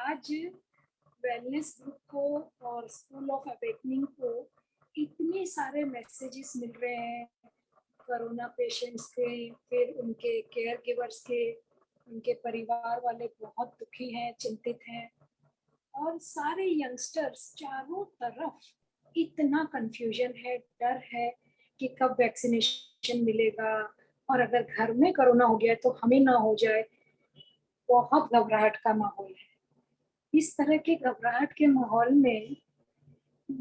आज wellness group को और स्कूल ऑफ अवेकनिंग को इतने सारे मैसेजेस मिल रहे हैं कोरोना पेशेंट्स के, फिर उनके केयर गिवर्स के, उनके परिवार वाले बहुत दुखी हैं, चिंतित हैं। और सारे यंगस्टर्स चारों तरफ इतना कंफ्यूजन है, डर है कि कब वैक्सीनेशन मिलेगा, और अगर घर में कोरोना हो गया तो हमें ना हो जाए। बहुत घबराहट का माहौल है। इस तरह के घबराहट के माहौल में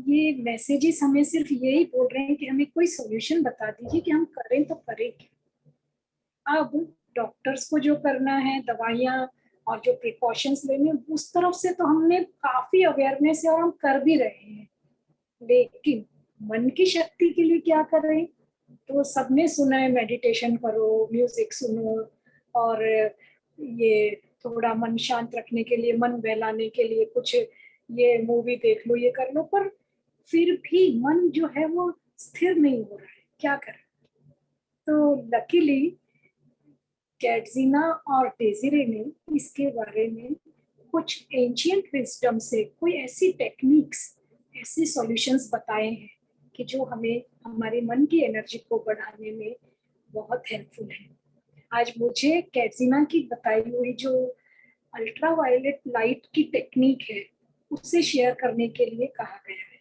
ये मैसेजेस हमें सिर्फ यही बोल रहे हैं कि हमें कोई सॉल्यूशन बता दीजिए कि हम करें तो करें क्या। अब डॉक्टर्स को जो करना है, दवाइयाँ और जो प्रिकॉशंस लेने, उस तरफ से तो हमने काफी अवेयरनेस है और हम कर भी रहे हैं, लेकिन मन की शक्ति के लिए क्या करें। तो सबने सुना है मेडिटेशन करो, म्यूजिक सुनो, और ये थोड़ा मन शांत रखने के लिए, मन बहलाने के लिए कुछ ये मूवी देख लो, ये कर लो, पर फिर भी मन जो है वो स्थिर नहीं हो रहा है, क्या करें। तो लकीली कैटजीना और डेजिरे ने इसके बारे में कुछ एंशियंट विजडम से कोई ऐसी टेक्निक्स, ऐसे सॉल्यूशंस बताए हैं कि जो हमें हमारे मन की एनर्जी को बढ़ाने में बहुत हेल्पफुल है। आज मुझे कैटजीना की बताई हुई जो अल्ट्रा वायलेट लाइट की टेक्निक है उससे शेयर करने के लिए कहा गया है।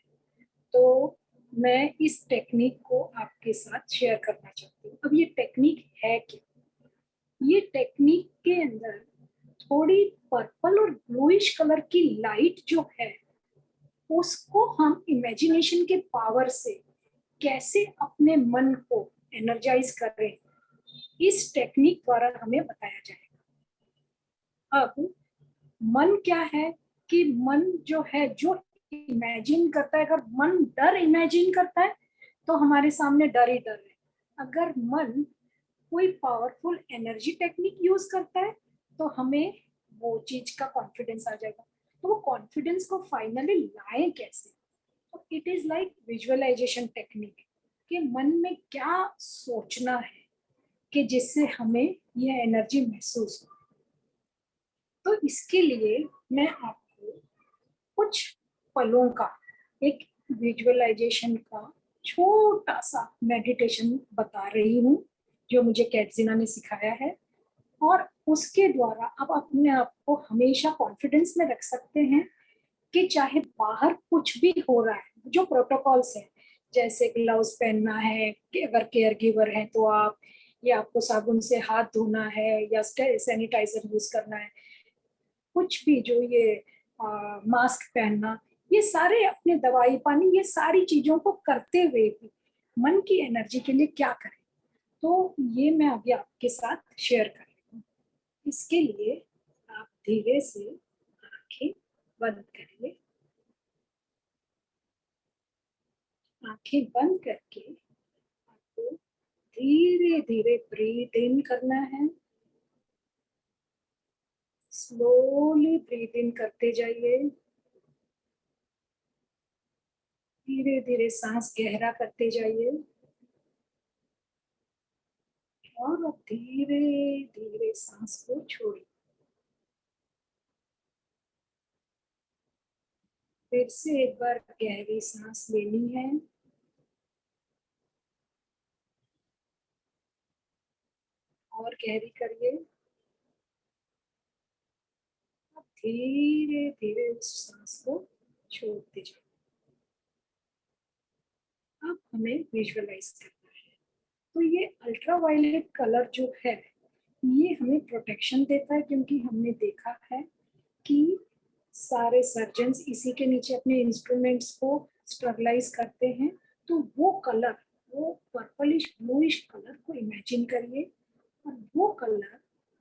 तो मैं इस टेक्निक को आपके साथ शेयर करना चाहती हूँ। अब ये टेक्निक है क्या? ये टेक्निक के अंदर थोड़ी पर्पल और ब्लूइश कलर की लाइट जो है उसको हम इमेजिनेशन के पावर से कैसे अपने मन को एनर्जाइज करें, इस टेक्निक द्वारा हमें बताया जाएगा। अब मन क्या है कि मन जो है, जो इमेजिन करता है, अगर मन डर इमेजिन करता है तो हमारे सामने डर ही डर है। अगर मन कोई पावरफुल एनर्जी टेक्निक यूज करता है तो हमें वो चीज का कॉन्फिडेंस आ जाएगा। तो वो कॉन्फिडेंस को फाइनली लाए कैसे? तो it is like visualisation technique, कि मन में क्या सोचना है कि जिससे हमें यह एनर्जी महसूस हो। तो इसके लिए मैं आपको कुछ पलों का एक विजुअलाइजेशन का छोटा सा मेडिटेशन बता रही हूँ जो मुझे कैटजीना ने सिखाया है, और उसके द्वारा आप अपने आप को हमेशा कॉन्फिडेंस में रख सकते हैं कि चाहे बाहर कुछ भी हो रहा है, जो प्रोटोकॉल्स है, जैसे ग्लव्स पहनना है कि अगर केयर गिवर है तो आप, या आपको साबुन से हाथ धोना है, या सैनिटाइजर यूज करना है, कुछ भी जो ये मास्क पहनना, ये सारे अपने दवाई पानी, ये सारी चीजों को करते हुए भी मन की एनर्जी के लिए क्या करें, तो ये मैं अभी आपके साथ शेयर कर रही हूँ। इसके लिए आप धीरे से आंखें बंद करिए। आंखें बंद करके आपको धीरे धीरे ब्रीथ इन करना है। स्लोली ब्रीथ इन करते जाइए। धीरे धीरे सांस गहरा करते जाइए, और अब धीरे धीरे सांस को छोड़िए। फिर से एक बार गहरी सांस लेनी है, और गहरी करिए। अब धीरे धीरे उस सांस को छोड़ते जाइए। अब हमें विजुअलाइज करना है। तो ये अल्ट्रा वायलेट कलर जो है ये हमें प्रोटेक्शन देता है, क्योंकि हमने देखा है कि सारे सर्जन्स इसी के नीचे अपने इंस्ट्रूमेंट्स को स्टरलाइज करते हैं। तो वो कलर, वो पर्पलिश ब्लूइश कलर को इमेजिन करिए, और वो कलर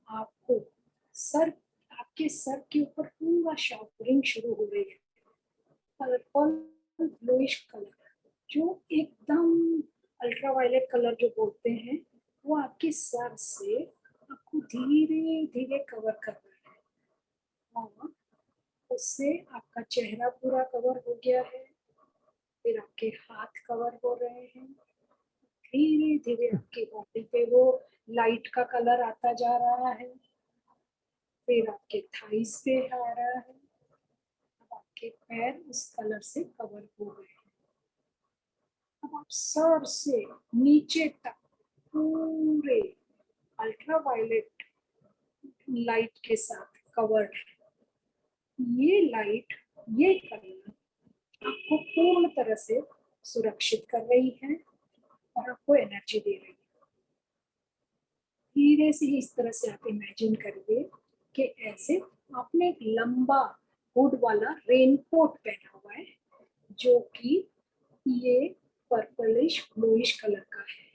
आपको सर, आपके सर के ऊपर पूरा शावरिंग शुरू हो रही है। पर्पल ब्लूइश कलर, जो एकदम अल्ट्रा वायलेट कलर जो बोलते हैं, वो आपके सर से आपको धीरे धीरे कवर कर रहा है, और उससे आपका चेहरा पूरा कवर हो गया है। फिर आपके हाथ कवर हो रहे हैं। धीरे धीरे आपकी बॉडी पे वो लाइट का कलर आता जा रहा है। फिर आपके थाइस पे आ रहा है, आपके पैर इस कलर से कवर हो गए। अब आप सर से नीचे तक पूरे अल्ट्रावायलेट लाइट के साथ कवर्ड, ये लाइट, ये कलर आपको पूर्ण तरह से सुरक्षित कर रही है और आपको एनर्जी दे रही है। धीरे से इस तरह से आप इमेजिन करिए कि ऐसे आपने एक लंबा हुड वाला रेनकोट पहना हुआ है जो कि ये पर्पलिश ब्लूइश कलर का है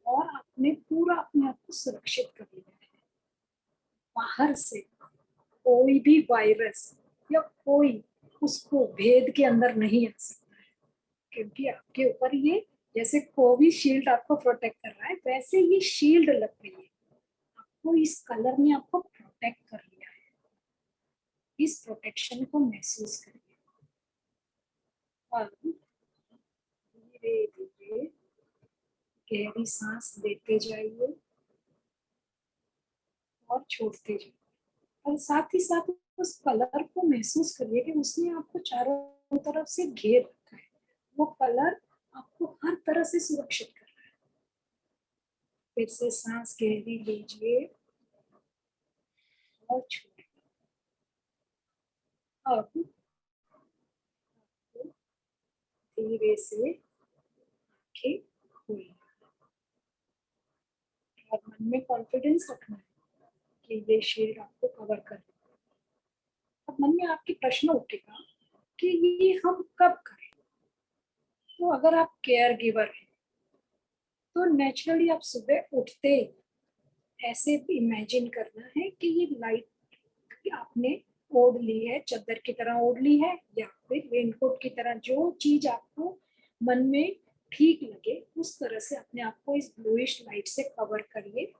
और आपने पूरा अपने आप को सुरक्षित कर लिया है। बाहर से कोई भी वायरस या कोई उसको भेद के अंदर नहीं आ सकता है, क्योंकि आपके ऊपर ये जैसे कोविशील्ड आपको प्रोटेक्ट कर रहा है वैसे ये शील्ड लग रही है, आपको इस कलर ने आपको प्रोटेक्ट कर लिया है। इस प्रोटेक्शन को महसूस करिए और धीरे धीरे गहरी सांस लेते जाइए और छोड़ते जाइए और साथ ही साथ उस कलर को महसूस करिए कि उसने आपको चारों तरफ से घेर रखा है। वो कलर आपको हर तरह से सुरक्षित कर रहा है। फिर से सांस गहरी लीजिए और छोड़िए। अब धीरे से आंखें खोलिए और मन में कॉन्फिडेंस रखना है कि ये शेड आपको कवर कर। अब मन में आपके प्रश्न उठेगा कि ये हम कब करें। तो अगर आप केयर गिवर हैं तो नेचुरली आप सुबह उठते ऐसे इमेजिन करना है कि ये लाइट आपने ओढ़ ली है, चादर की तरह ओढ़ ली है या फिर रेनकोट की तरह, जो चीज आपको मन में ठीक लगे उस तरह से अपने आप को इस ब्लूइश लाइट से कवर करिए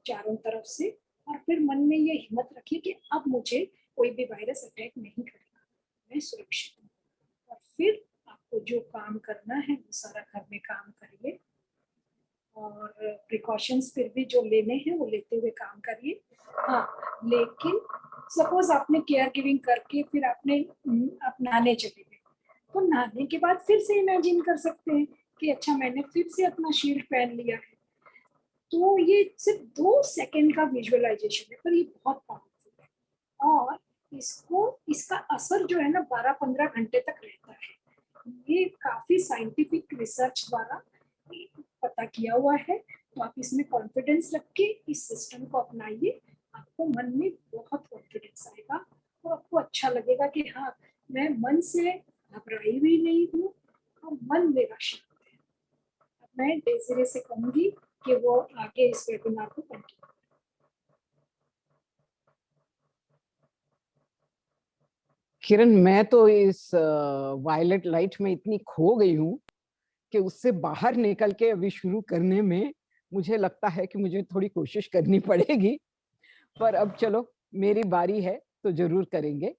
चारों तरफ से। और फिर मन में ये हिम्मत रखिए कि अब मुझे कोई भी वायरस अटैक नहीं करेगा, मैं सुरक्षित हूँ। और फिर आपको जो काम करना है वो सारा घर में काम करिए और प्रिकॉशंस फिर भी जो लेने हैं वो लेते हुए काम करिए। हाँ, लेकिन सपोज आपने केयर गिविंग करके फिर आपने आप नहाने चले गए, तो नहाने के बाद फिर से इमेजिन कर सकते हैं कि अच्छा मैंने फिर से अपना शील्ड पहन लिया है। तो ये सिर्फ 2 सेकंड का विजुअलाइजेशन है पर ये बहुत पावरफुल है और इसका असर जो है ना 12-15 घंटे तक रहता है। ये काफी साइंटिफिक रिसर्च द्वारा पता किया हुआ है। तो आप इसमें कॉन्फिडेंस रख के इस सिस्टम को अपनाइए, आपको मन में बहुत कॉन्फिडेंस आएगा और आपको अच्छा लगेगा कि हाँ, मैं मन से घबराई हुई नहीं हूँ और मन मेरा शांत है। अब मैं डेज़िरे से कहूंगी कि वो आगे इस वेबिनार को कंटिन्यू। किरण, मैं तो इस वायलेट लाइट में इतनी खो गई हूँ कि उससे बाहर निकल के अभी शुरू करने में मुझे लगता है कि मुझे थोड़ी कोशिश करनी पड़ेगी, पर अब चलो मेरी बारी है तो जरूर करेंगे।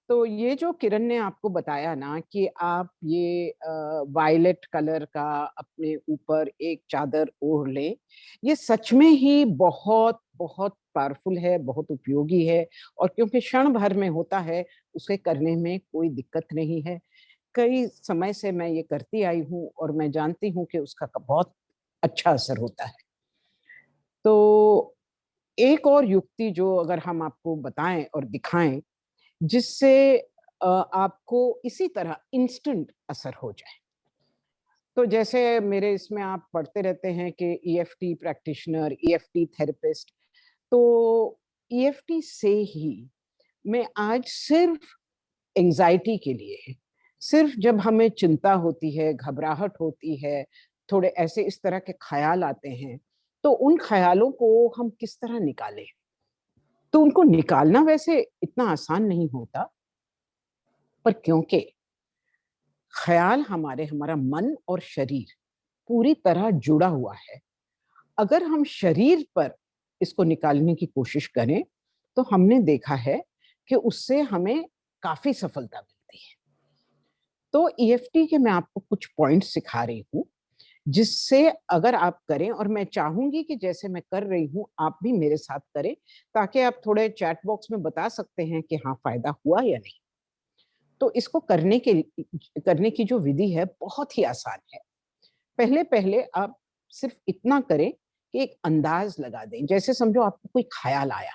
तो ये जो किरण ने आपको बताया ना कि आप ये वायलेट कलर का अपने ऊपर एक चादर ओढ़ लें, ये सच में ही बहुत बहुत पावरफुल है, बहुत उपयोगी है। और क्योंकि क्षण भर में होता है, उसे करने में कोई दिक्कत नहीं है। कई समय से मैं ये करती आई हूँ और मैं जानती हूँ कि उसका बहुत अच्छा असर होता है। तो एक और युक्ति जो अगर हम आपको बताएं और दिखाएं जिससे आपको इसी तरह इंस्टेंट असर हो जाए। तो जैसे मेरे इसमें आप पढ़ते रहते हैं कि ईएफटी प्रैक्टिशनर, ईएफटी थेरेपिस्ट, तो ईएफटी से ही मैं आज सिर्फ एंजाइटी के लिए, सिर्फ जब हमें चिंता होती है, घबराहट होती है, थोड़े ऐसे इस तरह के ख्याल आते हैं, तो उन ख्यालों को हम किस तरह निकालें। तो उनको निकालना वैसे इतना आसान नहीं होता, पर क्योंकि ख्याल हमारा मन और शरीर पूरी तरह जुड़ा हुआ है, अगर हम शरीर पर इसको निकालने की कोशिश करें तो हमने देखा है कि उससे हमें काफी सफलता मिलती है। तो ईएफटी के मैं आपको कुछ पॉइंट्स सिखा रही हूँ जिससे अगर आप करें, और मैं चाहूंगी कि जैसे मैं कर रही हूँ आप भी मेरे साथ करें, ताकि आप थोड़े चैट बॉक्स में बता सकते हैं कि हाँ फायदा हुआ या नहीं। तो इसको करने की जो विधि है बहुत ही आसान है। पहले पहले आप सिर्फ इतना करें कि एक अंदाज लगा दें, जैसे समझो आपको कोई ख्याल आया,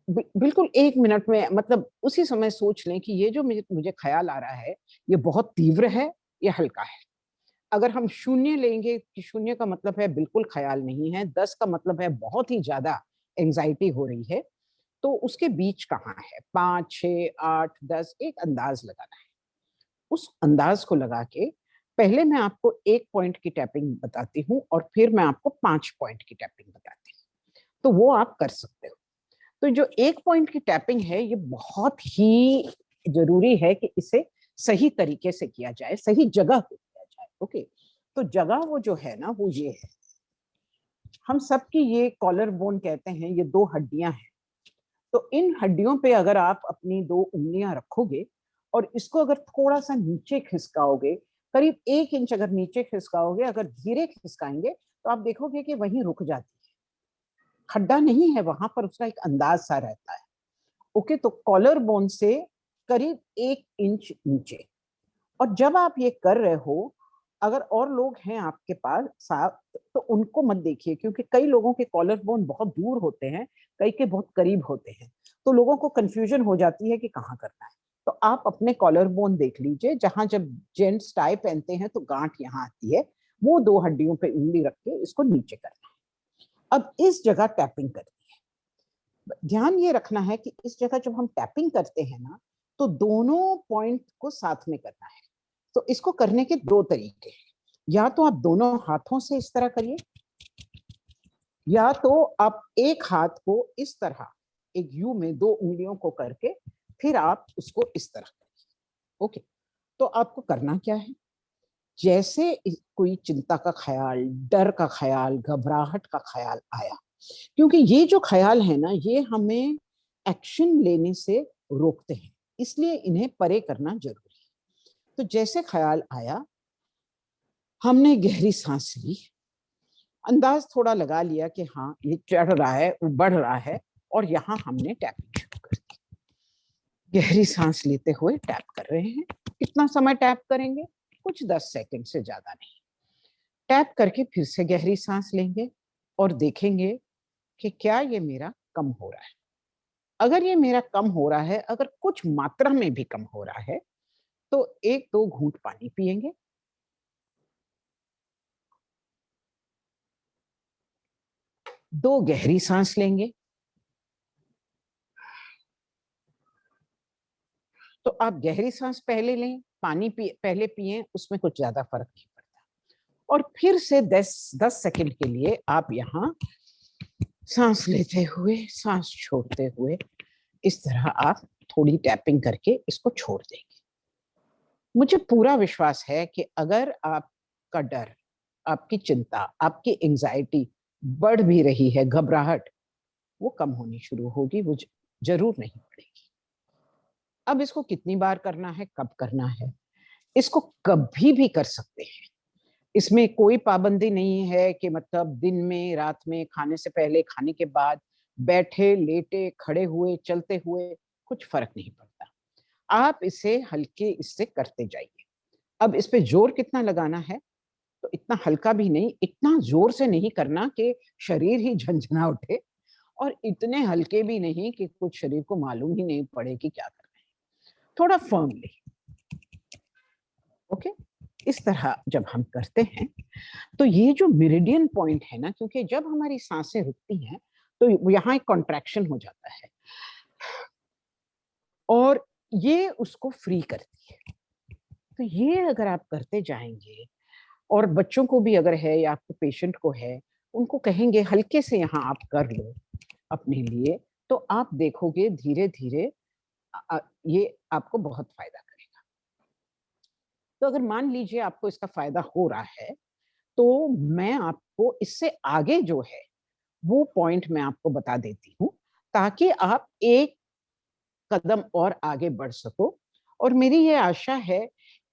बिल्कुल 1 मिनट में, मतलब उसी समय सोच लें कि ये जो मुझे ख्याल आ रहा है, ये बहुत तीव्र है या हल्का है। अगर हम शून्य लेंगे कि शून्य का मतलब है बिल्कुल ख्याल नहीं है, 10 का मतलब है बहुत ही ज्यादा एंजाइटी हो रही है, तो उसके बीच कहाँ है, 5, 6, 8, 10, एक अंदाज लगाना है। उस अंदाज को लगा के पहले मैं आपको 1 पॉइंट की टैपिंग बताती हूँ और फिर मैं आपको 5 पॉइंट की टैपिंग बताती हूँ, तो वो आप कर सकते हो। तो जो 1 पॉइंट की टैपिंग है, ये बहुत ही जरूरी है कि इसे सही तरीके से किया जाए, सही जगह पे किया जाए। ओके, तो जगह वो जो है ना, वो ये है, हम सबकी ये कॉलर बोन कहते हैं, ये 2 हड्डियां हैं। तो इन हड्डियों पे अगर आप अपनी 2 उंगलियां रखोगे और इसको अगर थोड़ा सा नीचे खिसकाओगे, करीब 1 इंच अगर नीचे खिसकाओगे, अगर धीरे खिसकाएंगे तो आप देखोगे कि वहीं रुक जाती है, खड्डा नहीं है वहां पर, उसका एक अंदाज सा रहता है। ओके, तो कॉलर बोन से करीब 1 इंच नीचे। और जब आप ये कर रहे हो, अगर और लोग हैं आपके पास साथ, तो उनको मत देखिए, क्योंकि कई लोगों के कॉलर बोन बहुत दूर होते हैं, कई के बहुत करीब होते हैं, तो लोगों को कंफ्यूजन हो जाती है कि कहाँ करना है। तो आप अपने कॉलर बोन देख लीजिए, जहां जब जेंट्स टाई पहनते हैं तो गांठ यहाँ आती है, वो 2 हड्डियों पे उंगली रख के इसको नीचे करना है। अब इस जगह टैपिंग करनी है। ध्यान ये रखना है कि इस जगह जब हम टैपिंग करते हैं ना, तो दोनों पॉइंट को साथ में करना है। तो इसको करने के 2 तरीके हैं, या तो आप दोनों हाथों से इस तरह करिए, या तो आप एक हाथ को इस तरह एक यू में 2 उंगलियों को करके फिर आप उसको इस तरह करिए। ओके, तो आपको करना क्या है, जैसे कोई चिंता का ख्याल, डर का ख्याल, घबराहट का ख्याल आया, क्योंकि ये जो ख्याल है ना, ये हमें एक्शन लेने से रोकते हैं, इसलिए इन्हें परे करना जरूरी है। तो जैसे ख्याल आया, हमने गहरी सांस ली, अंदाज थोड़ा लगा लिया कि हाँ ये चढ़ रहा है, बढ़ रहा है, और यहाँ हमने टैपिंग शुरू कर दी। गहरी सांस लेते हुए टैप कर रहे हैं। कितना समय टैप करेंगे, कुछ 10 सेकंड से ज्यादा नहीं। टैप करके फिर से गहरी सांस लेंगे और देखेंगे कि क्या ये मेरा कम हो रहा है। अगर ये मेरा कम हो रहा है, अगर कुछ मात्रा में भी कम हो रहा है, तो 1-2 घूंट पानी पिएंगे, दो गहरी सांस लेंगे। तो आप गहरी सांस पहले लें, पानी पहले पिए, उसमें कुछ ज्यादा फर्क नहीं पड़ता। और फिर से 10 सेकंड के लिए आप यहाँ सांस लेते हुए, सांस छोड़ते हुए, इस तरह आप थोड़ी टैपिंग करके इसको छोड़ देंगे। मुझे पूरा विश्वास है कि अगर आपका डर, आपकी चिंता, आपकी एंजाइटी बढ़ भी रही है, घबराहट, वो कम होनी शुरू होगी, वो जरूर नहीं पड़ेगी। अब इसको कितनी बार करना है, कब करना है, इसको कभी भी कर सकते हैं। इसमें कोई पाबंदी नहीं है कि मतलब दिन में, रात में, खाने से पहले, खाने के बाद, बैठे, लेटे, खड़े हुए, चलते हुए, कुछ फर्क नहीं पड़ता। आप इसे हल्के इससे करते जाइए। अब इस पे जोर कितना लगाना है, तो इतना हल्का भी नहीं, इतना जोर से नहीं करना कि शरीर ही झंझना उठे, और इतने हल्के भी नहीं कि कुछ शरीर को मालूम ही नहीं पड़े कि क्या करना है। थोड़ा फर्मली। ओके, इस तरह जब हम करते हैं, तो ये जो मेरिडियन पॉइंट है ना, क्योंकि जब हमारी सांसें रुकती हैं तो यहाँ एक कॉन्ट्रैक्शन हो जाता है और ये उसको फ्री करती है। तो ये अगर आप करते जाएंगे, और बच्चों को भी अगर है या आपको पेशेंट को है, उनको कहेंगे हल्के से यहाँ आप कर लो अपने लिए, तो आप देखोगे धीरे धीरे ये आपको बहुत फायदा करेगा। तो अगर मान लीजिए आपको इसका फायदा हो रहा है, तो मैं आपको इससे आगे जो है वो पॉइंट मैं आपको बता देती हूँ, ताकि आप एक कदम और आगे बढ़ सको। और मेरी ये आशा है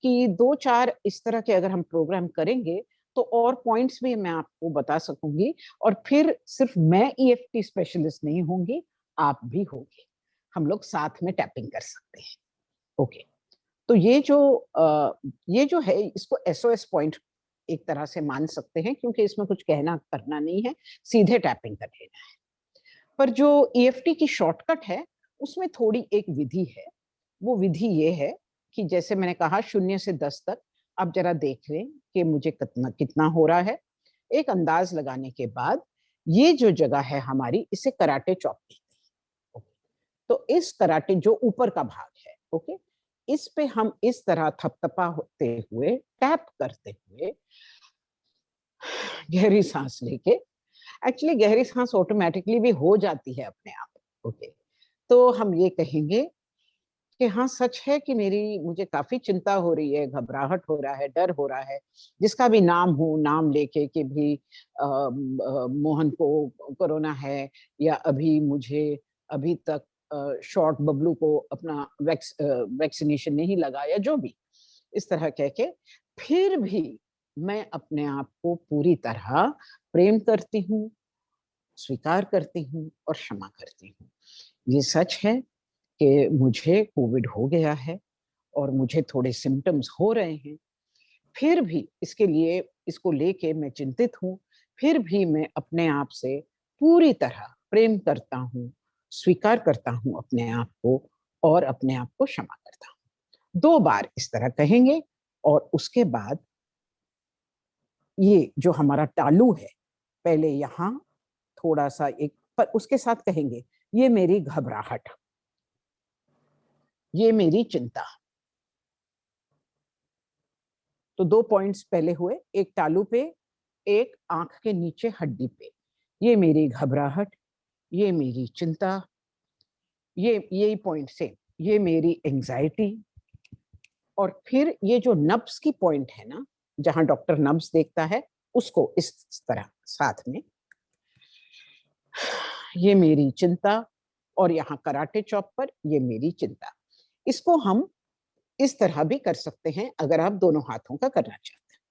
कि 2-4 इस तरह के अगर हम प्रोग्राम करेंगे, तो और पॉइंट्स भी मैं आपको बता सकूंगी, और फिर सिर्फ मैं ईएफटी स्पेशलिस्ट नहीं होंगी, आप भी होंगे, हम लोग साथ में टैपिंग कर सकते हैं। ओके। तो ये जो है इसको SOS पॉइंट एक तरह से मान सकते हैं, क्योंकि इसमें कुछ कहना करना नहीं है, सीधे टैपिंग कर लेना है। पर जो EFT की शॉर्टकट है उसमें थोड़ी एक विधि है। वो विधि ये है कि जैसे मैंने कहा 0 से 10 तक आप जरा देख लें कि मुझे कितना कितना हो रहा है। एक अंदाज लगाने के बाद ये जो जगह है हमारी, इसे कराटे चॉप कहते हैं। ओके, तो इस कराटे जो ऊपर का भाग है, ओके, इस पे हम इस तरह थपथपा होते हुए, टैप करते हुए, गहरी सांस लेके, एक्चुअली गहरी सांस ऑटोमेटिकली भी हो जाती है अपने आप। ओके, तो हम ये कहेंगे कि हाँ, सच है कि मुझे काफी चिंता हो रही है, घबराहट हो रहा है, डर हो रहा है, जिसका भी नाम हो, नाम लेके कि भी मोहन को कोरोना है, या अभी तक शॉर्ट बबलू को अपना वैक्सीनेशन नहीं लगा, या जो भी इस तरह कह के, फिर भी मैं अपने आप को पूरी तरह प्रेम करती हूँ, स्वीकार करती हूँ और क्षमा करती हूँ। ये सच है कि मुझे कोविड हो गया है और मुझे थोड़े सिम्टम्स हो रहे हैं, फिर भी इसको लेके मैं चिंतित हूँ, फिर भी मैं अपने आप से पूरी तरह प्रेम करता हूँ, स्वीकार करता हूँ अपने आप को, और अपने आप को क्षमा करता हूँ। 2 बार इस तरह कहेंगे, और उसके बाद ये जो हमारा तालू है, पहले यहाँ थोड़ा-सा एक, पर उसके साथ कहेंगे, ये मेरी घबराहट, ये मेरी चिंता। तो 2 पॉइंट्स पहले हुए, एक तालू पे, एक आंख के नीचे हड्डी पे। ये मेरी घबराहट, ये मेरी चिंता, ये यही पॉइंट से, ये मेरी एंजाइटी, और फिर ये जो नब्ज की पॉइंट है ना, जहां डॉक्टर नब्ज देखता है, उसको इस तरह साथ में, ये मेरी चिंता, और यहाँ कराटे चॉप पर ये मेरी चिंता। इसको हम इस तरह भी कर सकते हैं अगर आप दोनों हाथों का करना चाहते हैं।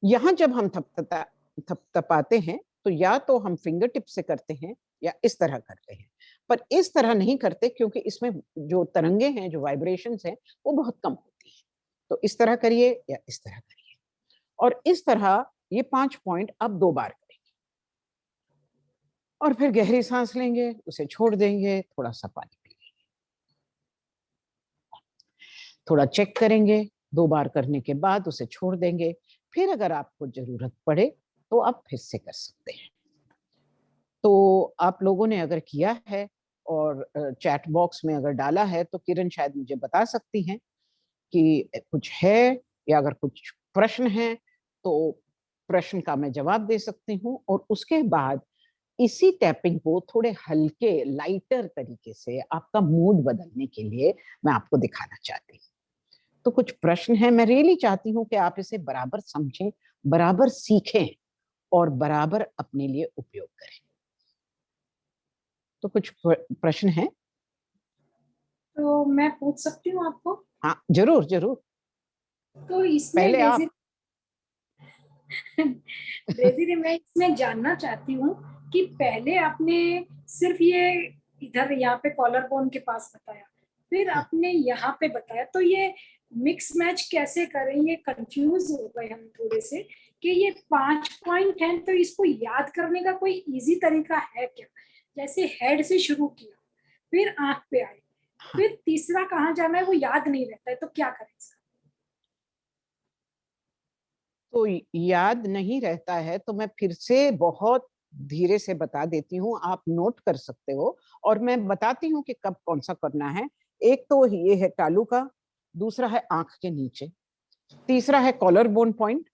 यहाँ जब हम थपथपाते हैं तो या तो हम फिंगर टिप से करते हैं या इस तरह करते हैं, पर इस तरह नहीं करते क्योंकि इसमें जो तरंगे हैं, जो वाइब्रेशंस हैं, वो बहुत कम होती है। तो इस तरह करिए या इस तरह करिए, और इस तरह ये 5 पॉइंट अब 2 बार करेंगे, और फिर गहरी सांस लेंगे, उसे छोड़ देंगे, थोड़ा सा पानी पी लेंगे, थोड़ा चेक करेंगे, 2 बार करने के बाद उसे छोड़ देंगे। फिर अगर आपको जरूरत पड़े तो आप फिर से कर सकते हैं। तो आप लोगों ने अगर किया है और चैट बॉक्स में अगर डाला है, तो किरण शायद मुझे बता सकती हैं कि कुछ है, या अगर कुछ प्रश्न है तो प्रश्न का मैं जवाब दे सकती हूँ, और उसके बाद इसी टैपिंग को थोड़े हल्के, लाइटर तरीके से आपका मूड बदलने के लिए मैं आपको दिखाना चाहती हूँ। तो कुछ प्रश्न हैं, मैं रियली चाहती हूँ कि आप इसे बराबर समझें, बराबर सीखें और बराबर अपने लिए उपयोग करें। तो कुछ प्रश्न हैं? तो मैं पूछ सकती हूँ आपको? हाँ, जरूर जरूर। तो इसमें पहले आप। डेज़िरे, मैं इसमें जानना चाहती हूँ कि पहले आपने सिर्फ ये इधर यहाँ पे कॉलर बोन के पास बताया, फिर हाँ, आपने यहाँ पे बताया, तो ये मिक्स मैच कैसे करें? ये कंफ्यूज हो गए हम थोड़े से कि ये 5 पॉइंट हैं, तो इसको याद करने का कोई इजी तरीका है क्या? जैसे हेड से शुरू किया, फिर आंख पे आए, हाँ। फिर तीसरा कहाँ जाना है वो याद नहीं रहता है, तो क्या करें इसका? तो याद नहीं रहता है तो मैं फिर से बहुत धीरे से बता देती हूँ, आप नोट कर सकते हो, और मैं बताती हूँ कि कब कौन सा करना है। एक तो ये है तालू का, दूसरा है आंख के नीचे, तीसरा है कॉलर बोन पॉइंट,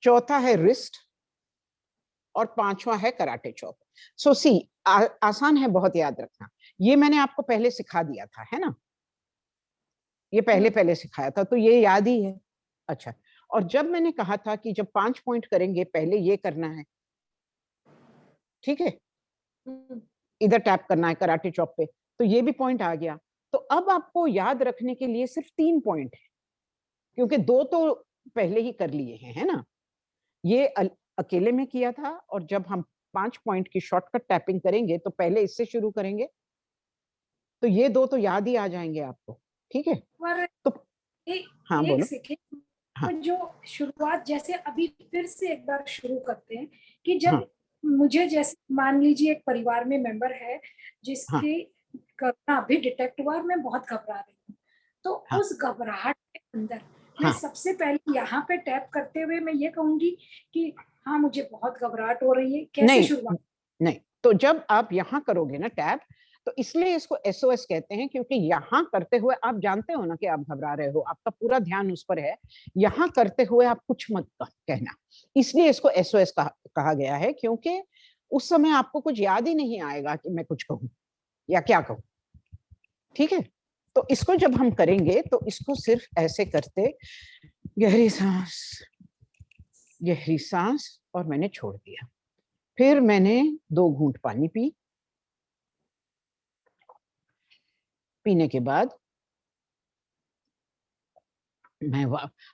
चौथा है रिस्ट, और पांचवा है कराटे चॉप। सो सी, आसान है बहुत याद रखना। ये मैंने आपको पहले सिखा दिया था, है ना? ये पहले पहले सिखाया था, तो ये याद ही है। अच्छा, और जब मैंने कहा था कि जब 5 पॉइंट करेंगे पहले ये करना है, ठीक है, हम्म, इधर टैप करना है कराटे चॉप पे, तो ये भी पॉइंट आ गया। तो अब आपको याद रखने के लिए सिर्फ 3 पॉइंट है, क्योंकि 2 तो पहले ही कर लिए हैं, है ना? ये अकेले में किया था, और जब हम 5 पॉइंट की शॉर्टकट टैपिंग करेंगे तो पहले इससे शुरू करेंगे, तो ये 2 तो याद ही आ जाएंगे आपको। ठीक है? पर तो हाँ एक बोलो। सेकेंड, हाँ तो जो शुरुआत जैसे अभी फिर से एक बार शुरू करते हैं कि हाँ जब मुझे जैसे मान लीजिए एक परिवार में मेंबर है हाँ जिसके कोरोना अभी डिटेक्ट हुआ और मैं बहुत घबरा रही हूँ, तो हाँ उस घबराहट के अंदर मैं हाँ। सबसे पहले यहाँ पे टैप करते हुए मैं ये कहूंगी कि हाँ मुझे बहुत घबराहट हो रही है, कैसे नहीं शुरुआत? नहीं, तो जब आप यहाँ करोगे ना टैप, तो इसलिए इसको एसओएस कहते हैं, क्योंकि यहाँ करते हुए आप जानते हो ना कि आप घबरा रहे हो, आपका पूरा ध्यान उस पर है। यहाँ करते हुए आप कुछ मत कहना, इसलिए इसको एसओएस कहा गया है, क्योंकि उस समय आपको कुछ याद ही नहीं आएगा कि मैं कुछ कहूं या क्या कहूं। ठीक है? तो इसको जब हम करेंगे तो इसको सिर्फ ऐसे करते, गहरी सांस, गहरी सांस, और मैंने छोड़ दिया। फिर मैंने 2 घूंट पानी पीने के बाद मैं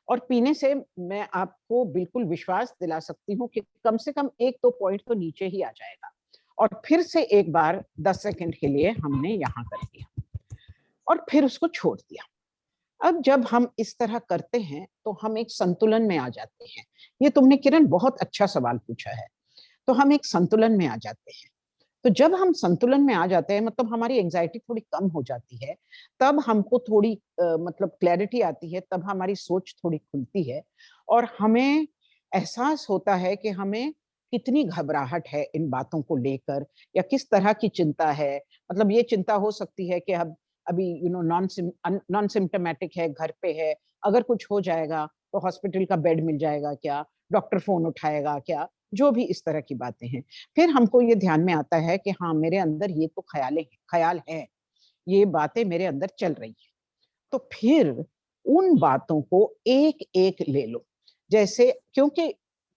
और पीने से मैं आपको बिल्कुल विश्वास दिला सकती हूँ कि कम से कम 1-2 पॉइंट तो नीचे ही आ जाएगा। और फिर से एक बार 10 सेकंड के लिए हमने यहाँ कर दिया और फिर उसको छोड़ दिया। अब जब हम इस तरह करते हैं तो हम एक संतुलन में आ जाते हैं। ये तुमने किरण बहुत अच्छा सवाल पूछा है। तो हम एक संतुलन में आ जाते हैं। तो जब हम संतुलन में आ जाते हैं, मतलब हमारी एंजाइटी थोड़ी कम हो जाती है, तब हमको थोड़ी मतलब क्लैरिटी आती है, तब हमारी सोच थोड़ी खुलती है और हमें एहसास होता है कि हमें कितनी घबराहट है इन बातों को लेकर या किस तरह की चिंता है। मतलब ये चिंता हो सकती है कि अब अभी नॉन सिम्टोमेटिक है, घर पे है, अगर कुछ हो जाएगा तो हॉस्पिटल का बेड मिल जाएगा क्या, डॉक्टर फोन उठाएगा क्या, जो भी इस तरह की बातें हैं। फिर हमको ये ध्यान में आता है कि हाँ मेरे अंदर ये तो ख्याल है, ये बातें मेरे अंदर चल रही है। तो फिर उन बातों को एक एक ले लो। जैसे, क्योंकि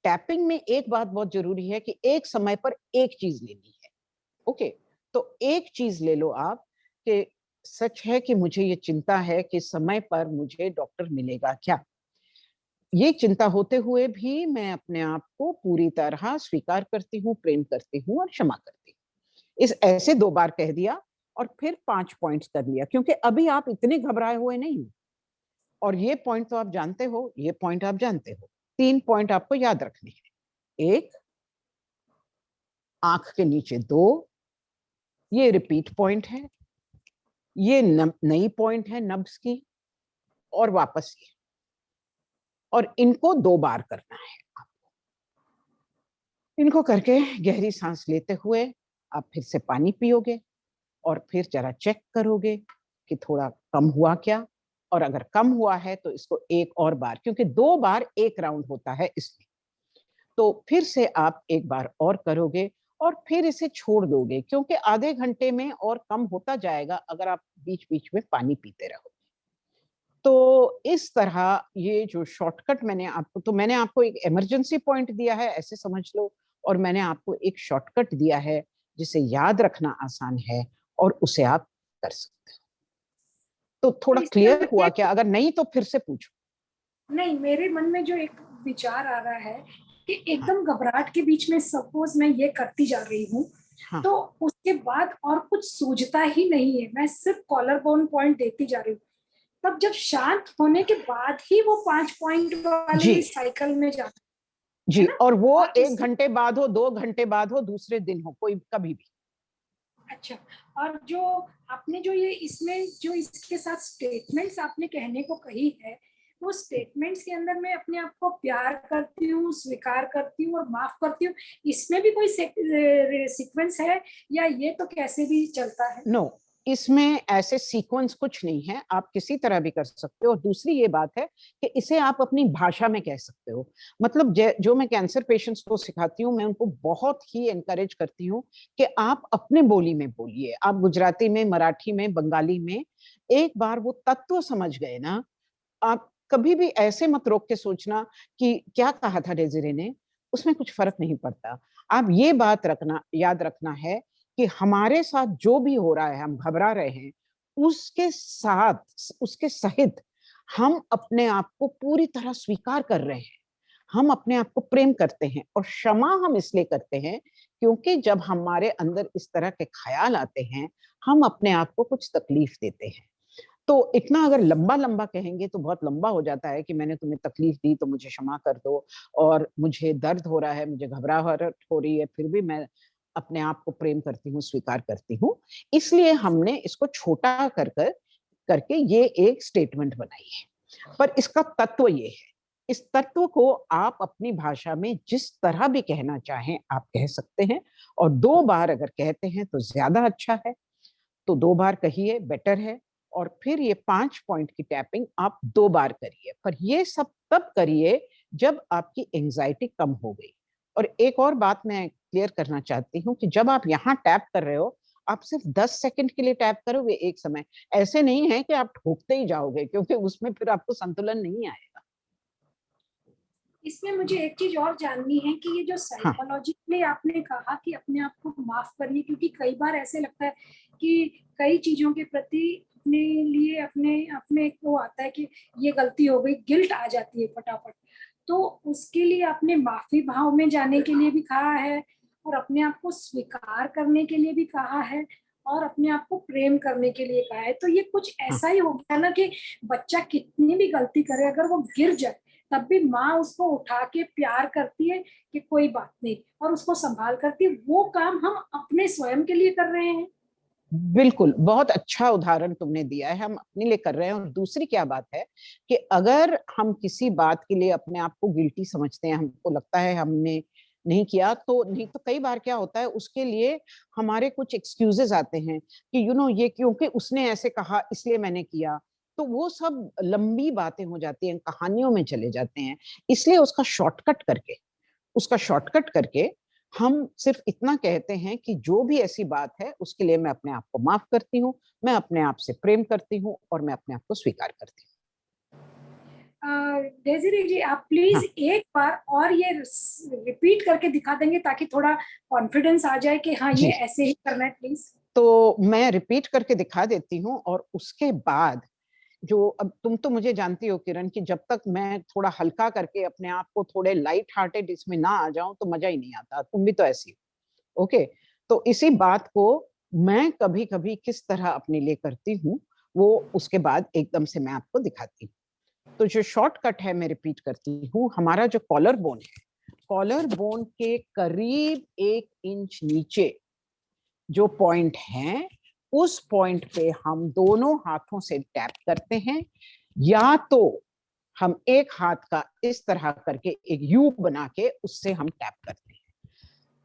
टैपिंग में एक बात बहुत जरूरी है कि एक समय पर एक चीज लेनी है। ओके, तो एक चीज ले लो आप कि सच है कि मुझे ये चिंता है कि समय पर मुझे डॉक्टर मिलेगा क्या। ये चिंता होते हुए भी मैं अपने आप को पूरी तरह स्वीकार करती हूँ, प्रेम करती हूँ और क्षमा करती हूँ। इस ऐसे 2 बार कह दिया और फिर 5 पॉइंट्स कर लिया, क्योंकि अभी आप इतने घबराए हुए नहीं हो। और ये पॉइंट तो आप जानते हो, ये पॉइंट आप जानते हो। 3 पॉइंट आपको याद रखने हैं। 1, आंख के नीचे 2, ये रिपीट पॉइंट है, ये नई पॉइंट है नब्स की, और वापस ये, और इनको 2 बार करना है। इनको करके गहरी सांस लेते हुए आप फिर से पानी पियोगे और फिर जरा चेक करोगे कि थोड़ा कम हुआ क्या, और अगर कम हुआ है तो इसको एक और बार, क्योंकि 2 बार एक राउंड होता है इसमें, तो फिर से आप एक बार और करोगे और फिर इसे छोड़ दोगे, क्योंकि आधे घंटे में और कम होता जाएगा अगर आप बीच बीच में पानी पीते रहो। तो इस तरह ये जो शॉर्टकट मैंने आपको एक इमरजेंसी पॉइंट दिया है, ऐसे समझ लो, और मैंने आपको एक शॉर्टकट दिया है जिसे याद रखना आसान है और उसे आप कर सकते हो। तो तो थोड़ा इसमें क्लियर हुआ मुझे क्या? अगर नहीं तो फिर से पूछो। नहीं, मेरे मन में जो एक विचार आ रहा है कि हाँ एकदम घबराहट के बीच में सपोज मैं ये करती जा रही हूँ, हाँ तो उसके बाद और कुछ सूझता ही नहीं है, मैं सिर्फ कॉलर बोन पॉइंट देती जा रही हूँ। तब जब शांत होने के बाद ही वो 5 पॉइंट जी वाले साइकिल में जाता है जी, ना? और वो और 1 इसमें घंटे बाद हो, 2 घंटे बाद हो, दूसरे दिन हो, कोई कभी भी। अच्छा, और जो आपने जो ये इसमें जो इसके साथ स्टेटमेंट्स आपने कहने को कही है, वो स्टेटमेंट्स के अंदर मैं अपने आप को प्यार करती हूँ, स्वीकार करती हूँ और माफ करती हूँ, इसमें भी कोई सीक्वेंस है या ये तो कैसे भी चलता है? नो, इसमें ऐसे सीक्वेंस कुछ नहीं है, आप किसी तरह भी कर सकते हो। और दूसरी ये बात है कि इसे आप अपनी भाषा में कह सकते हो। मतलब जो मैं कैंसर पेशेंट्स को सिखाती हूँ, मैं उनको बहुत ही एनकरेज करती हूँ कि आप अपने बोली में बोलिए। आप गुजराती में, मराठी में, बंगाली में, एक बार वो तत्व समझ गए ना, आप कभी भी ऐसे मत रोक के सोचना कि क्या कहा था डेजिरे ने, उसमें कुछ फर्क नहीं पड़ता। आप ये बात याद रखना है कि हमारे साथ जो भी हो रहा है, हम घबरा रहे हैं, उसके साथ, उसके सहित हम अपने आप को पूरी तरह स्वीकार कर रहे हैं। हम अपने आप को प्रेम करते हैं, और क्षमा हम इसलिए करते हैं क्योंकि जब हमारे अंदर इस तरह के ख्याल आते हैं, हम अपने आप को कुछ तकलीफ देते हैं। तो इतना अगर लंबा लंबा कहेंगे तो बहुत लंबा हो जाता है कि मैंने तुम्हें तकलीफ दी तो मुझे क्षमा कर दो, और मुझे दर्द हो रहा है, मुझे घबराहट हो रही है, फिर भी मैं अपने आप को प्रेम करती हूँ, स्वीकार करती हूँ। इसलिए हमने इसको छोटा करके ये एक स्टेटमेंट बनाई है। पर इसका तत्व ये है, इस तत्व को आप अपनी भाषा में जिस तरह भी कहना चाहें आप कह सकते हैं, और 2 बार अगर कहते हैं तो ज्यादा अच्छा है, तो 2 बार कहिए, बेटर है। और फिर ये 5 पॉइंट की टैपिंग आप 2 बार करिए, पर ये सब तब करिए जब आपकी एंजाइटी कम हो गई। और एक और बात मैं क्लियर करना चाहती हूँ कि जब आप यहाँ टैप कर रहे हो, आप सिर्फ 10 सेकंड के लिए टैप करोगे एक समय, ऐसे नहीं है कि आप ठोकते ही जाओगे, क्योंकि उसमें फिर आपको संतुलन नहीं आएगा। इसमें मुझे एक चीज और जाननी है कि ये जो हाँ साइकोलॉजिकली आपने कहा कि अपने आप को माफ करिए, क्योंकि कई बार ऐसे लगता है कि कई चीजों के प्रति अपने लिए अपने अपने को आता है कि ये गलती हो गई, गिल्ट आ जाती है फटाफट। तो उसके लिए आपने माफी भाव में जाने के लिए भी कहा है, और अपने आप को स्वीकार करने के लिए भी कहा है, और अपने आप को प्रेम करने के लिए कहा है। तो ये कुछ हाँ ऐसा ही हो गया ना कि बच्चा कितनी भी गलती करे, अगर वो गिर जाए तब भी माँ उसको उठा के प्यार करती है कि कोई बात नहीं, और उसको संभाल करती है। वो काम हम अपने स्वयं के लिए कर रहे हैं। बिल्कुल, बहुत अच्छा उदाहरण तुमने दिया है, हम अपने लिए कर रहे हैं। और दूसरी क्या बात है कि अगर हम किसी बात के लिए अपने आप को गिल्टी समझते हैं, हमको लगता है हमने नहीं किया, तो नहीं तो कई बार क्या होता है, उसके लिए हमारे कुछ एक्सक्यूजेस आते हैं कि ये क्योंकि उसने ऐसे कहा इसलिए मैंने किया। तो वो सब लंबी बातें हो जाती हैं, कहानियों में चले जाते हैं। इसलिए उसका शॉर्टकट करके हम सिर्फ इतना कहते हैं कि जो भी ऐसी बात है उसके लिए मैं अपने आप को माफ करती हूँ, मैं अपने आप से प्रेम करती हूँ, और मैं अपने आप को स्वीकार करती हूँ। डेजिरी जी, आप प्लीज हाँ एक बार और ये रिपीट करके दिखा देंगे ताकि थोड़ा कॉन्फिडेंस आ जाए कि हाँ ये जी, ऐसे ही करना है, प्लीज। तो मैं रिपीट करके दिखा देती हूँ। और उसके बाद जो, अब तुम तो मुझे जानती हो किरण, कि जब तक मैं थोड़ा हल्का करके अपने आप को थोड़े लाइट हार्टेड इसमें ना आ जाऊं तो मजा ही नहीं आता। तुम भी तो ऐसी हो, ओके। तो इसी बात को मैं कभी कभी किस तरह अपने लिए करती हूँ, वो उसके बाद एकदम से मैं आपको दिखाती हूँ। तो जो शॉर्टकट है मैं रिपीट करती हूँ। हमारा जो कॉलर बोन है, कॉलर बोन के करीब 1 इंच नीचे जो पॉइंट है, उस पॉइंट पे हम दोनों हाथों से टैप करते हैं। या तो हम एक हाथ का इस तरह करके एक यू बना के उससे हम टैप करते हैं।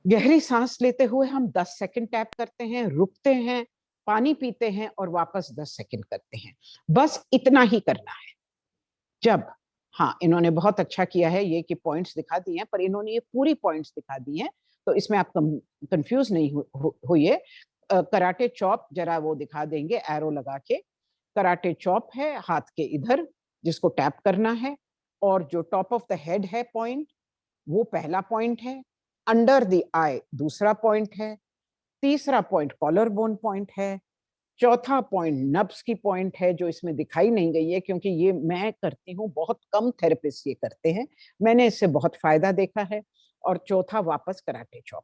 गहरी सांस लेते हुए हम 10 सेकंड टैप करते हैं, रुकते हैं, पानी पीते हैं और वापस 10 सेकंड करते हैं। बस इतना ही करना है। जब, हाँ, इन्होंने बहुत अच्छा किया है ये कि पॉइंट्स दिखा दिए हैं, पर इन्होंने ये पूरी पॉइंट्स दिखा दी हैं, तो इसमें आप कंफ्यूज नहीं होइए। कराटे चॉप जरा वो दिखा देंगे एरो लगा के। कराटे चॉप है हाथ के इधर, जिसको टैप करना है। और जो टॉप ऑफ द हेड है पॉइंट, वो पहला पॉइंट है। अंडर द आई दूसरा पॉइंट है। तीसरा पॉइंट कॉलर बोन पॉइंट है। चौथा पॉइंट नब्स की पॉइंट है, जो इसमें दिखाई नहीं गई है क्योंकि ये मैं करती हूँ, बहुत कम थेरेपिस्ट ये करते हैं, मैंने इससे बहुत फायदा देखा है। और चौथा वापस कराटे चॉप।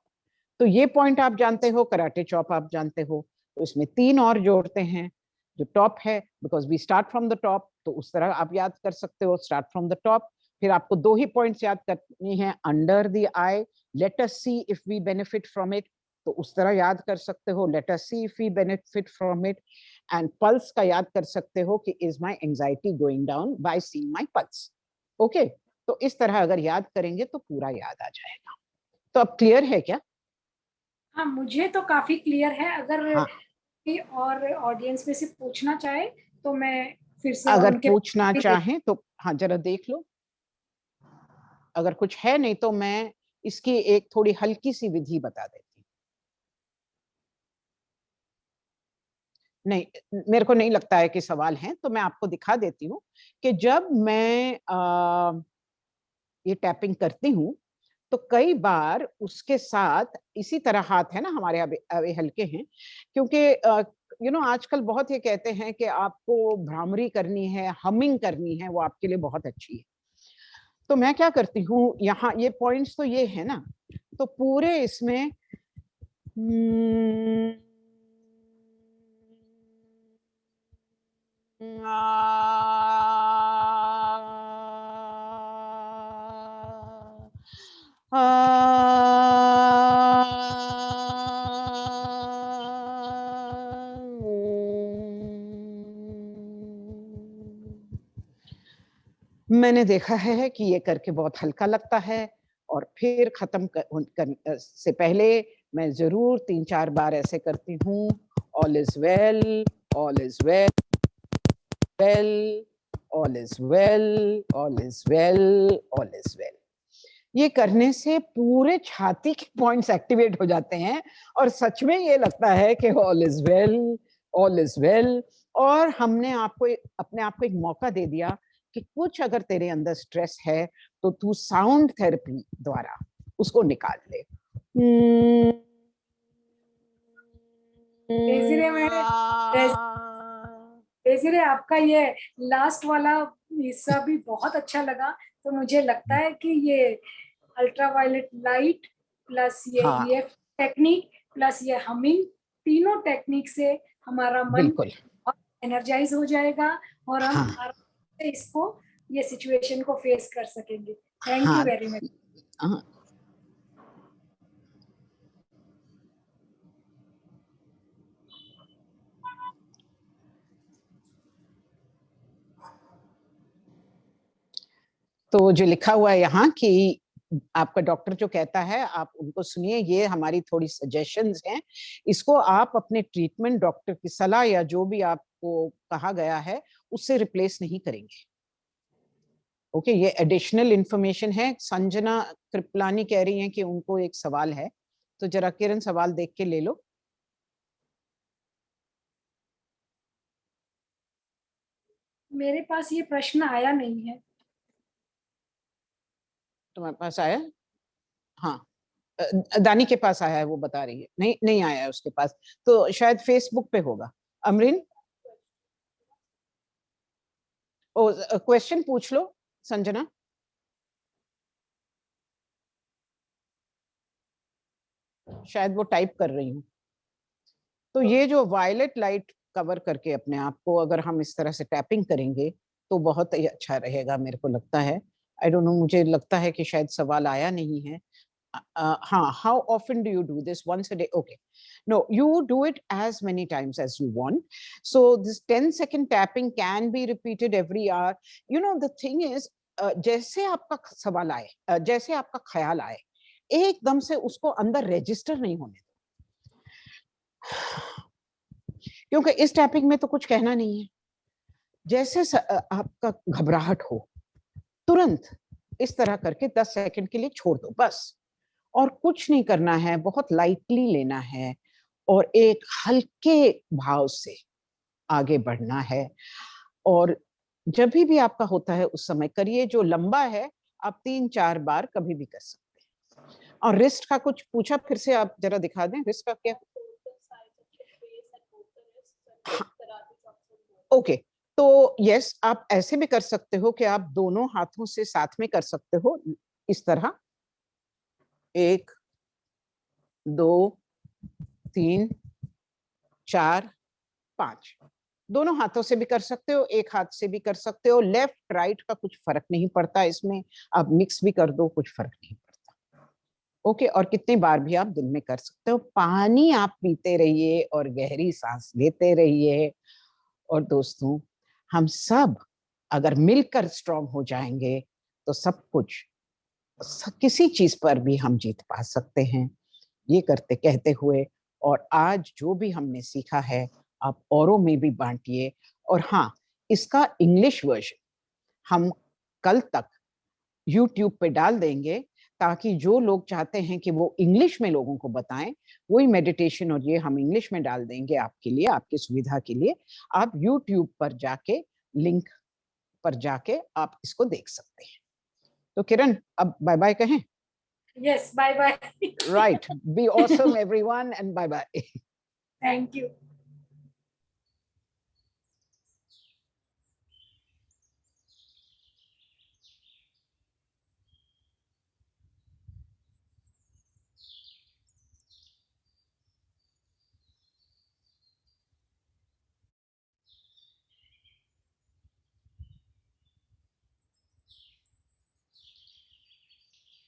तो ये पॉइंट आप जानते हो, कराटे चॉप आप जानते हो। तो इसमें 3 और जोड़ते हैं। जो टॉप है, because we start from the top, तो उस तरह आप याद कर सकते हो, स्टार्ट फ्रॉम द टॉप। फिर आपको 2 ही पॉइंट्स याद करनी है, under the eye, let us see if we benefit from it, तो उस तरह याद कर सकते हो, let us see if we benefit from it. And pulse का याद कर सकते हो कि is my anxiety going down by seeing my pulse. Okay, तो इस तरह अगर याद करेंगे तो पूरा याद आ जाएगा। तो अब क्लियर है क्या? हाँ, मुझे तो काफी क्लियर है। अगर हाँ, कोई और ऑडियंस में से पूछना चाहे तो मैं फिर से और अगर उनके पूछना चाहें तो हाँ जरा देख लो। अगर कुछ है नहीं तो मैं इसकी एक थोड़ी हल्की सी विधि बता देती हूँ। नहीं, मेरे को नहीं लगता है कि सवाल है, तो मैं आपको दिखा देती हूँ कि जब मैं ये टैपिंग करती हूँ तो कई बार उसके साथ इसी तरह हाथ है ना हमारे, अभी हल्के हैं क्योंकि आजकल बहुत ये कहते हैं कि आपको भ्रामरी करनी है, हमिंग करनी है, वो आपके लिए बहुत अच्छी है। तो मैं क्या करती हूँ, यहाँ ये पॉइंट्स तो ये है ना, तो पूरे इसमें मैंने देखा है कि ये करके बहुत हल्का लगता है, और फिर खत्म से पहले मैं जरूर 3-4 बार ऐसे करती हूँ, all is well, all is well, well, all is well, all is well, all is well. ये करने से पूरे छाती के पॉइंट्स एक्टिवेट हो जाते हैं, और सच में ये लगता है कि all is well, all is well. और हमने आपको अपने आप को एक मौका दे दिया कि कुछ अगर तेरे अंदर स्ट्रेस है तो तू साउंड थेरेपी द्वारा उसको निकाल ले। डेज़िरे आपका ये लास्ट वाला हिस्सा भी बहुत अच्छा लगा। तो मुझे लगता है कि ये अल्ट्रावायलेट लाइट प्लस ये हाँ, EF टेक्निक प्लस ये हमिंग, तीनों टेक्निक से हमारा मन बिल्कुल बहुत एनर्जाइज हो जाएगा और हम हाँ आराम से इसको, ये सिचुएशन को फेस कर सकेंगे। थैंक यू हाँ वेरी मच। हाँ। तो जो लिखा हुआ है यहाँ कि आपका डॉक्टर जो कहता है आप उनको सुनिए, ये हमारी थोड़ी सजेशंस हैं, इसको आप अपने ट्रीटमेंट डॉक्टर की सलाह या जो भी आपको कहा गया है उससे रिप्लेस नहीं करेंगे। ओके, ये एडिशनल इंफॉर्मेशन है। संजना कृपलानी कह रही हैं कि उनको एक सवाल है, तो जरा किरण सवाल देख के ले लो। मेरे पास ये प्रश्न आया नहीं है। तुम्हारे पास आया? हाँ, दानी के पास आया है, वो बता रही है। नहीं, नहीं आया है उसके पास, तो शायद फेसबुक पे होगा। अमरीन, ओ क्वेश्चन पूछ लो संजना। शायद वो टाइप कर रही हूँ। तो ये जो वायलेट लाइट कवर करके अपने आप को अगर हम इस तरह से टैपिंग करेंगे तो बहुत ही अच्छा रहेगा, मेरे को लगता है। आई डोंट नो, मुझे लगता है कि शायद सवाल आया नहीं है। हाँ, how often do you do this? Once a day? Okay. No, you do it as many times as you want. So this 10-second tapping can be repeated every hour. You know, the thing is, जैसे आपका सवाल आए, जैसे आपका ख्याल आए, एकदम से उसको अंदर रजिस्टर नहीं होने दो, क्योंकि इस टैपिंग में तो कुछ कहना नहीं है। जैसे आपका घबराहट हो, तुरंत इस तरह करके 10 सेकंड के लिए छोड़ दो, बस। और कुछ नहीं करना है, बहुत लाइटली लेना है और एक हल्के भाव से आगे बढ़ना है। और जब भी आपका होता है उस समय करिए। जो लंबा है आप 3-4 बार कभी भी कर सकते हैं। और रिस्ट का कुछ पूछा, फिर से आप जरा दिखा दें रिस्ट का क्या। ओके, तो यस, आप ऐसे भी कर सकते हो कि आप दोनों हाथों से साथ में कर सकते हो, इस तरह 1 2 3 4 5। दोनों हाथों से भी कर सकते हो, एक हाथ से भी कर सकते हो। लेफ्ट राइट का कुछ फर्क नहीं पड़ता इसमें, आप मिक्स भी कर दो, कुछ फर्क नहीं पड़ता। ओके, और कितनी बार भी आप दिन में कर सकते हो। पानी आप पीते रहिए और गहरी सांस लेते रहिए। और दोस्तों, हम सब अगर मिलकर स्ट्रांग हो जाएंगे तो सब कुछ, किसी चीज पर भी हम जीत पा सकते हैं। ये करते कहते हुए, और आज जो भी हमने सीखा है आप औरों में भी बांटिए। और हाँ, इसका इंग्लिश वर्जन हम कल तक YouTube पे डाल देंगे, ताकि जो लोग चाहते हैं कि वो इंग्लिश में लोगों को बताएं, वही मेडिटेशन और ये हम इंग्लिश में डाल देंगे आपके लिए, आपकी सुविधा के लिए। आप YouTube पर जाके, लिंक पर जाके आप इसको देख सकते हैं। तो किरण, अब बाय बाय कहें? Yes, bye bye. Right, be awesome everyone and bye bye. Thank you.